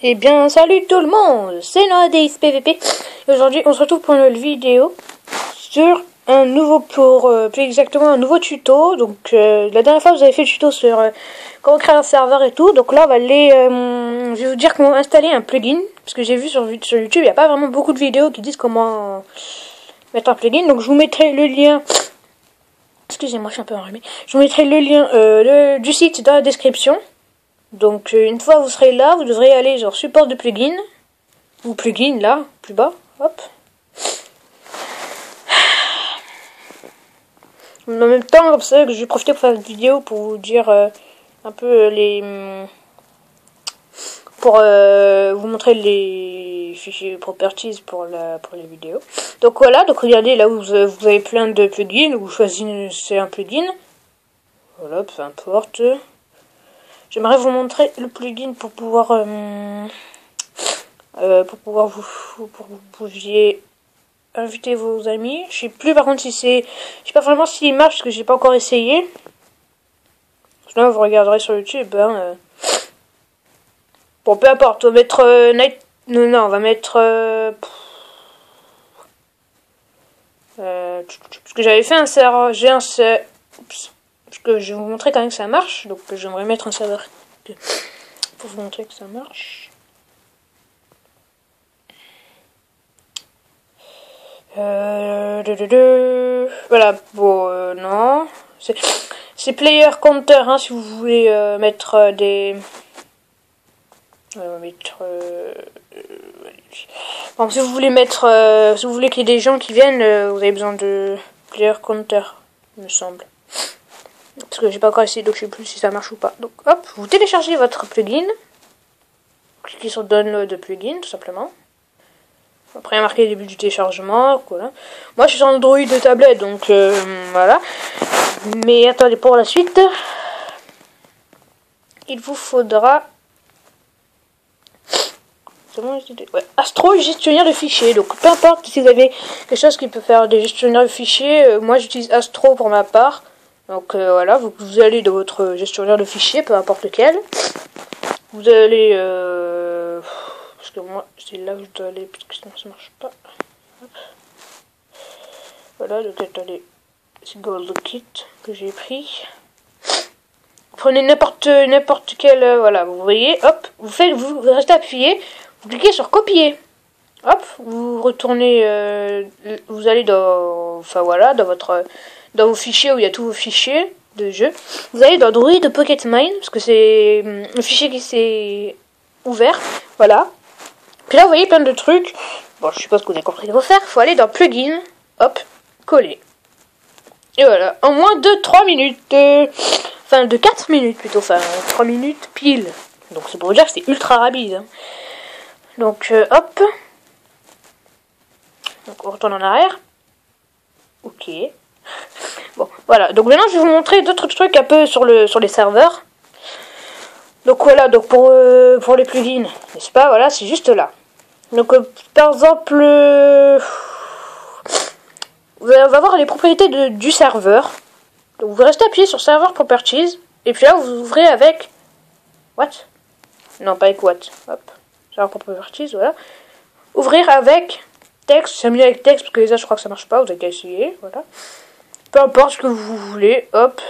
Eh bien, salut tout le monde, c'est NoahDays PVP. Et aujourd'hui, on se retrouve pour une vidéo sur un nouveau, plus exactement un nouveau tuto. Donc, la dernière fois, vous avez fait le tuto sur comment créer un serveur et tout. Donc là, on va aller, je vais vous dire comment installer un plugin. Parce que j'ai vu sur YouTube, il n'y a pas vraiment beaucoup de vidéos qui disent comment mettre un plugin. Donc, je vous mettrai le lien. Excusez-moi, je suis un peu enrhumée. Je vous mettrai le lien du site dans la description. Donc une fois que vous serez là, vous devrez aller sur support de plugin ou plugin là, plus bas, hop. En même temps, comme ça, que je vais profiter pour faire une vidéo pour vous dire un peu pour vous montrer les fichiers properties pour les vidéos. Donc voilà, donc regardez là où vous avez plein de plugins, vous choisissez un plugin. Voilà, peu importe. J'aimerais vous montrer le plugin pour pouvoir vous pouviez inviter vos amis. Je sais plus par contre si c'est, je sais pas vraiment s'il marche parce que j'ai pas encore essayé. Sinon vous regarderez sur YouTube. Bon, peu importe. On va mettre night. Non, on va mettre parce que j'avais fait un serveur. J'ai un oups. Parce que je vais vous montrer quand même que ça marche. Donc j'aimerais mettre un serveur pour vous montrer que ça marche. Voilà, bon, non. C'est player counter, hein, si vous voulez mettre des... bon, si vous voulez mettre... si vous voulez qu'il y ait des gens qui viennent, vous avez besoin de player counter, il me semble. Parce que j'ai pas encore essayé, donc je sais plus si ça marche ou pas. Donc hop, vous téléchargez votre plugin. Cliquez sur download de plugin, tout simplement. Après, il y a marqué début du téléchargement. Voilà. Moi, je suis sur Android de tablette, donc voilà. Mais attendez, pour la suite, il vous faudra... Ouais, Astro gestionnaire de fichiers. Donc, peu importe si vous avez quelque chose qui peut faire des gestionnaires de fichiers. Moi, j'utilise Astro pour ma part. Donc voilà, vous allez dans votre gestionnaire de fichiers, peu importe lequel. Vous allez... parce que moi, c'est là où je dois aller, parce que sinon ça marche pas. Hop. Voilà, donc attendez. C'est Gold Kit que j'ai pris. Prenez n'importe quel... voilà, vous voyez, hop, vous restez appuyé, vous cliquez sur copier. Hop, vous retournez... vous allez dans... Enfin voilà, dans vos fichiers où il y a tous vos fichiers de jeu. Vous allez dans Android de Pocket Mine, parce que c'est le fichier qui s'est ouvert. Voilà. Puis là, vous voyez plein de trucs. Bon, je suppose que vous avez compris ce qu'il faut faire. Il faut aller dans Plugin. Hop, coller. Et voilà. En moins de 3 minutes. Enfin, de 4 minutes plutôt. Enfin, 3 minutes pile. Donc, c'est pour vous dire que c'est ultra rapide. Hein. Donc, hop. Donc, on retourne en arrière. Ok. Bon, voilà. Donc maintenant, je vais vous montrer d'autres trucs un peu sur les serveurs. Donc voilà, donc pour les plugins, n'est-ce pas? Voilà, c'est juste là. Donc par exemple, on va voir les propriétés du serveur. Donc vous restez appuyé sur serveur properties. Et puis là, vous ouvrez avec... What? Non, pas avec what. Hop. Serveur properties, voilà. Ouvrir avec texte. C'est mieux avec texte parce que les autres, je crois que ça marche pas. Vous avez qu'à essayer, voilà. Peu importe ce que vous voulez, hop.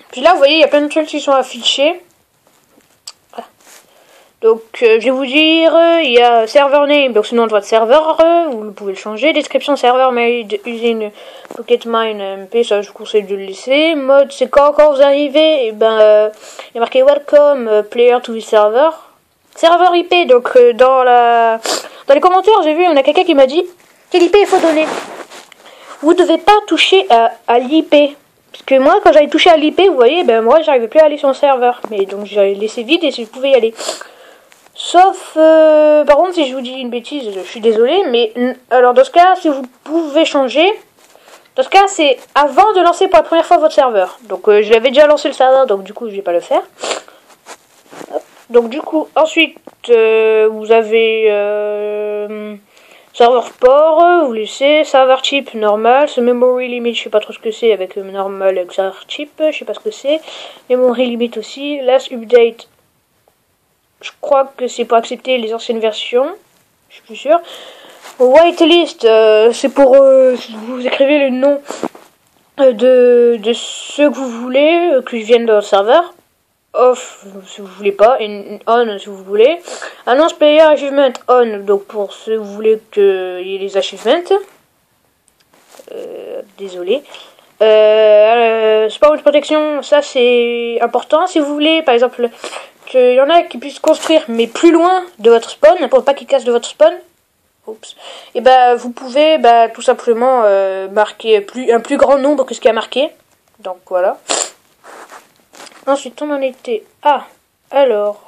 Puis là, vous voyez, il y a plein de trucs qui sont affichés. Voilà. Donc, je vais vous dire, il y a server name, donc c'est le nom de votre serveur, vous pouvez le changer. Description serveur made using Pocket Mine MP, ça je vous conseille de le laisser. Mode, c'est quand vous arrivez, et ben, il y a marqué welcome player to this server. Serveur IP, donc dans les commentaires, j'ai vu, il y en a quelqu'un qui m'a dit quel IP il faut donner. Vous ne devez pas toucher à l'IP. Parce que moi, quand j'avais touché à l'IP, vous voyez, ben moi, j'arrivais plus à aller sur le serveur. Mais donc, j'avais laissé vide et je pouvais y aller. Sauf, par contre, si je vous dis une bêtise, je suis désolée. Mais, alors, dans ce cas, si vous pouvez changer, dans ce cas, c'est avant de lancer pour la première fois votre serveur. Donc, je l'avais déjà lancé le serveur, donc du coup, je vais pas le faire. Hop. Donc, du coup, ensuite, vous avez... serveur port, vous laissez, serveur type normal, ce memory limit, je sais pas trop ce que c'est avec le normal avec serveur type, je sais pas ce que c'est, memory limit aussi, last update, je crois que c'est pour accepter les anciennes versions. Je suis plus sûr. Whitelist, c'est pour vous écrivez le nom de ceux que vous voulez que viennent dans le serveur. Off si vous voulez pas, et on si vous voulez. Announce player achievement on, donc pour ceux que vous voulez qu'il y ait les achievements. Désolé. Spawn protection, ça c'est important. Si vous voulez, par exemple, qu'il y en a qui puissent construire, mais plus loin de votre spawn, pour pas qu'ils cassent de votre spawn. Oups. Et ben vous pouvez tout simplement marquer un plus grand nombre que ce qui a marqué. Donc voilà. Ensuite on en était alors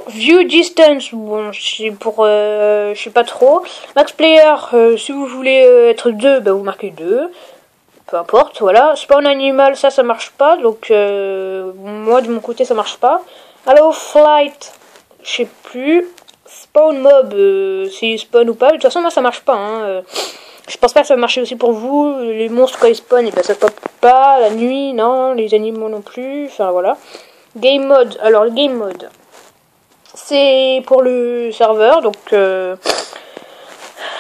view distance, bon c'est pour je sais pas trop. Max player, si vous voulez être 2, vous marquez 2. Peu importe, voilà. Spawn animal, ça marche pas, donc moi de mon côté ça marche pas. Allow flight, je sais plus. Spawn mob, c'est spawn ou pas. De toute façon moi ça marche pas, hein. Je pense pas que ça va marcher aussi pour vous. Les monstres quand ils spawnent, ça pop pas. La nuit, non. Les animaux non plus. Enfin voilà. Game mode. Alors le game mode, c'est pour le serveur. Donc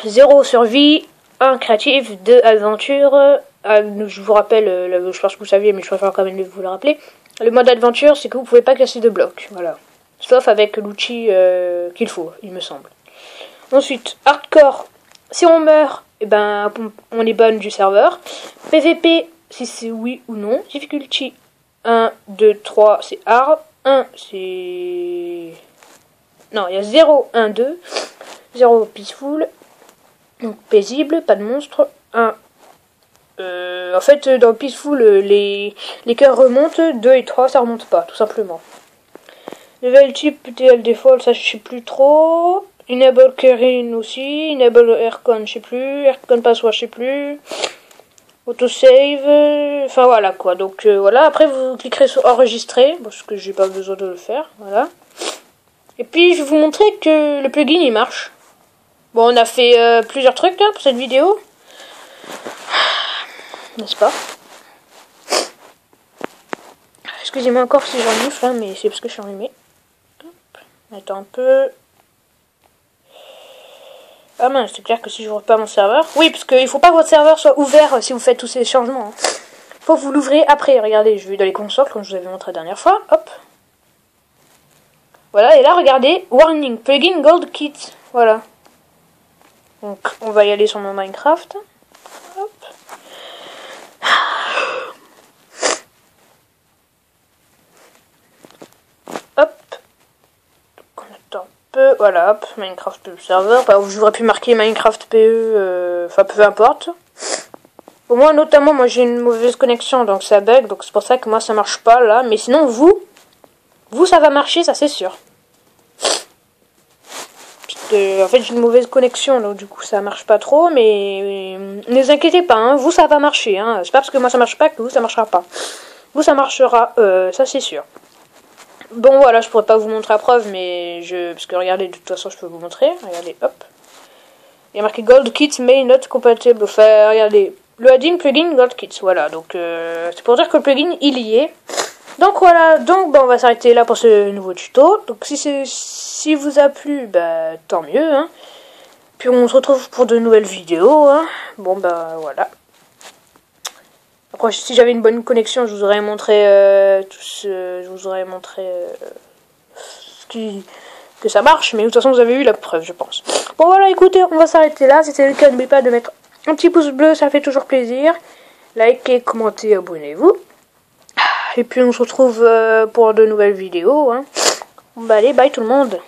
0 survie, 1 créative, 2 aventure. Je vous rappelle, je pense que vous saviez, mais je préfère quand même vous le rappeler. Le mode aventure, c'est que vous pouvez pas casser de blocs. Voilà. Sauf avec l'outil qu'il faut, il me semble. Ensuite, hardcore. Si on meurt, on est ban du serveur. PVP, si c'est oui ou non. Difficulty 1, 2, 3, c'est hard. 1, c'est... Non, il y a 0, 1, 2. 0, peaceful. Donc paisible, pas de monstre. 1. En fait, dans peaceful, les cœurs remontent. 2 et 3, ça remonte pas, tout simplement. Level type TL default, ça je sais plus trop. Enable Kerin aussi. Enable Aircon, je sais plus. Aircon password, je sais plus. Autosave. Enfin voilà quoi. Donc voilà. Après vous cliquerez sur enregistrer. Parce que j'ai pas besoin de le faire. Voilà. Et puis je vais vous montrer que le plugin il marche. Bon, on a fait plusieurs trucs là pour cette vidéo. N'est-ce pas? Excusez-moi encore si j'enlève là, mais c'est parce que je suis enrhumée. Attends un peu. Ah mince, c'est clair que si je ouvre pas mon serveur... Oui, parce qu'il faut pas que votre serveur soit ouvert si vous faites tous ces changements. Faut que vous l'ouvrez après. Regardez, je vais dans les consoles, comme je vous avais montré la dernière fois. Hop. Voilà, et là, regardez. Warning, plugin Gold Kit. Voilà. Donc, on va y aller sur mon Minecraft. Hop. Hop. Donc, on attend un peu. Voilà, hop. Minecraft PE serveur. J'aurais pu marquer Minecraft PE. Enfin, peu importe. Au moins, notamment, moi j'ai une mauvaise connexion, donc ça bug. Donc c'est pour ça que moi ça marche pas là. Mais sinon, vous ça va marcher, ça c'est sûr. En fait, j'ai une mauvaise connexion, donc du coup ça marche pas trop. Mais ne vous inquiétez pas, hein, vous ça va marcher. Hein. C'est pas parce que moi ça marche pas que vous ça marchera pas. Vous ça marchera, ça c'est sûr. Bon voilà, je pourrais pas vous montrer à preuve, mais parce que regardez, de toute façon je peux vous montrer. Regardez, hop. Il y a marqué Gold Kit may not compatible. Enfin, regardez. Le add-in plugin Gold Kits, voilà, donc c'est pour dire que le plugin il y est. Donc voilà, donc on va s'arrêter là pour ce nouveau tuto. Donc si vous a plu, tant mieux, hein. Puis on se retrouve pour de nouvelles vidéos, hein. Bon voilà. Après si j'avais une bonne connexion, je vous aurais montré que ça marche, mais de toute façon vous avez eu la preuve, je pense. Bon voilà, écoutez, on va s'arrêter là. C'était le cas, n'oubliez pas de mettre un petit pouce bleu, ça fait toujours plaisir. Likez, commentez, abonnez-vous. Et puis on se retrouve pour de nouvelles vidéos. Hein. Bon allez, bye tout le monde.